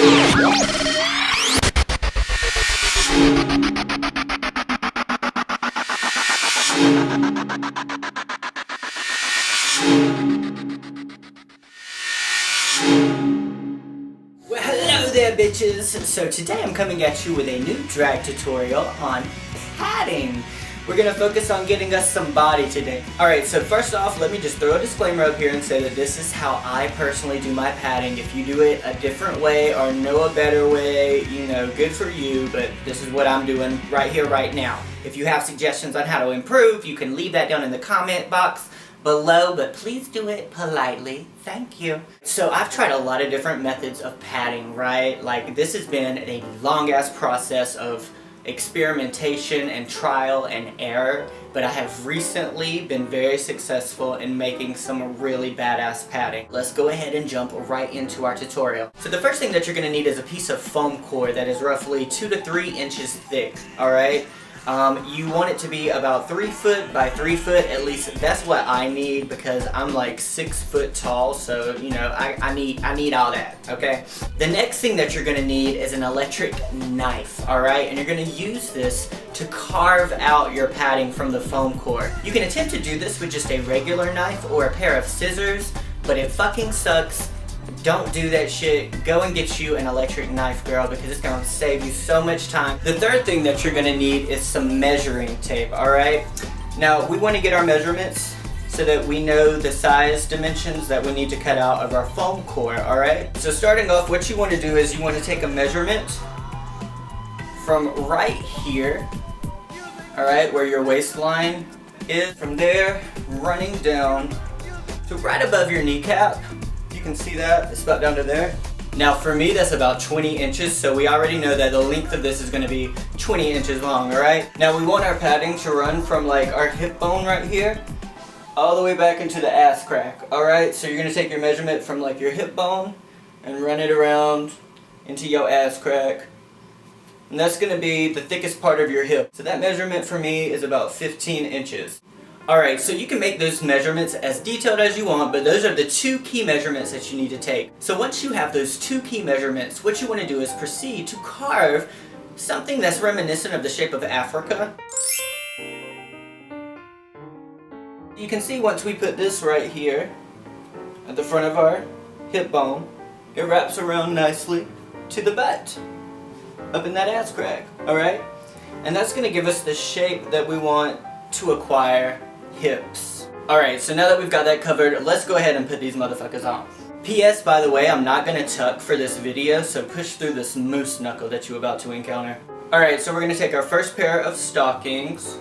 Well, hello there, bitches! So today I'm coming at you with a new drag tutorial on padding. We're gonna focus on getting us some body today. Alright, so first off, let me just throw a disclaimer up here and say that this is how I personally do my padding. If you do it a different way or know a better way, you know, good for you, but this is what I'm doing right here, right now. If you have suggestions on how to improve, you can leave that down in the comment box below, but please do it politely. Thank you. So I've tried a lot of different methods of padding, right? Like, this has been a long-ass process of experimentation and trial and error, but I have recently been very successful in making some really badass padding. Let's go ahead and jump right into our tutorial. So the first thing that you're going to need is a piece of foam core that is roughly 2 to 3 inches thick, alright? You want it to be about 3 foot by 3 foot, at least that's what I need, because I'm like 6 foot tall, so you know, I need all that, okay? The next thing that you're gonna need is an electric knife, alright? And you're gonna use this to carve out your padding from the foam core. You can attempt to do this with just a regular knife or a pair of scissors, but it fucking sucks. Don't do that shit. Go and get you an electric knife, girl, because it's gonna save you so much time. The third thing that you're gonna need is some measuring tape, alright? Now, we want to get our measurements so that we know the size dimensions that we need to cut out of our foam core, alright? So starting off, what you want to do is you want to take a measurement from right here, alright, where your waistline is. From there, running down to right above your kneecap. You can see that, it's about down to there. Now for me that's about 20 inches, so we already know that the length of this is going to be 20 inches long, alright? Now we want our padding to run from like our hip bone right here all the way back into the ass crack, alright? So you're going to take your measurement from like your hip bone and run it around into your ass crack. And that's going to be the thickest part of your hip. So that measurement for me is about 15 inches. Alright, so you can make those measurements as detailed as you want, but those are the 2 key measurements that you need to take. So once you have those 2 key measurements, what you want to do is proceed to carve something that's reminiscent of the shape of Africa. You can see once we put this right here at the front of our hip bone, it wraps around nicely to the butt, up in that ass crack, alright? And that's going to give us the shape that we want to acquire hips. Alright, so now that we've got that covered, let's go ahead and put these motherfuckers on. P.S. by the way, I'm not going to tuck for this video, so push through this moose knuckle that you're about to encounter. Alright, so we're going to take our first pair of stockings.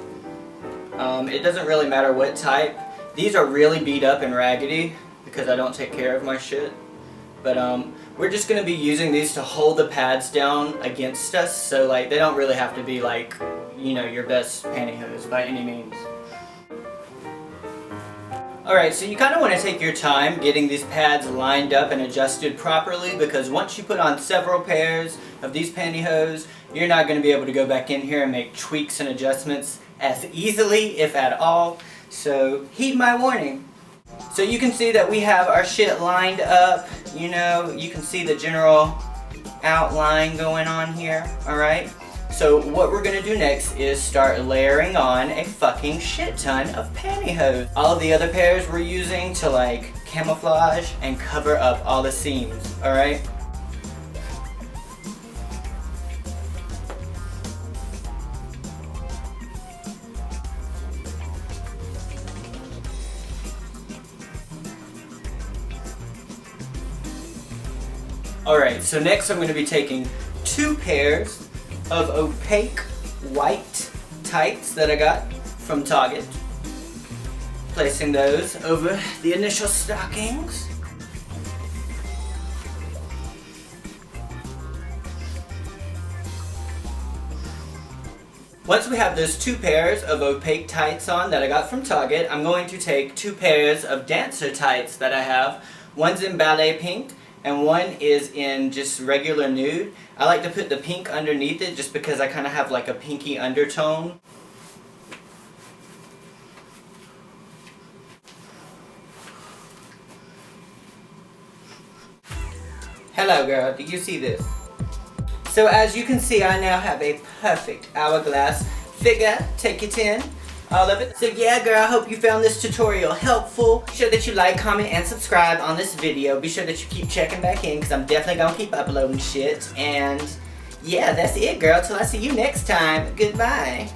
It doesn't really matter what type. These are really beat up and raggedy because I don't take care of my shit. But we're just going to be using these to hold the pads down against us, so like they don't really have to be like, you know, your best pantyhose by any means. Alright, so you kind of want to take your time getting these pads lined up and adjusted properly, because once you put on several pairs of these pantyhose, you're not going to be able to go back in here and make tweaks and adjustments as easily, if at all. So heed my warning. So you can see that we have our shit lined up, you know, you can see the general outline going on here, alright? So what we're going to do next is start layering on a fucking shit ton of pantyhose. All of the other pairs we're using to like camouflage and cover up all the seams, alright? Alright, so next I'm going to be taking 2 pairs of opaque white tights that I got from Target. Placing those over the initial stockings. Once we have those 2 pairs of opaque tights on that I got from Target, I'm going to take 2 pairs of dancer tights that I have. One's in ballet pink and one is in just regular nude. I like to put the pink underneath it just because I kind of have like a pinky undertone. Hello girl, do you see this? So as you can see, I now have a perfect hourglass figure. Take your 10. All of it. So yeah girl, I hope you found this tutorial helpful. Be sure that you like, comment, and subscribe on this video. Be sure that you keep checking back in because I'm definitely gonna keep uploading shit. And yeah, that's it girl. Till I see you next time. Goodbye.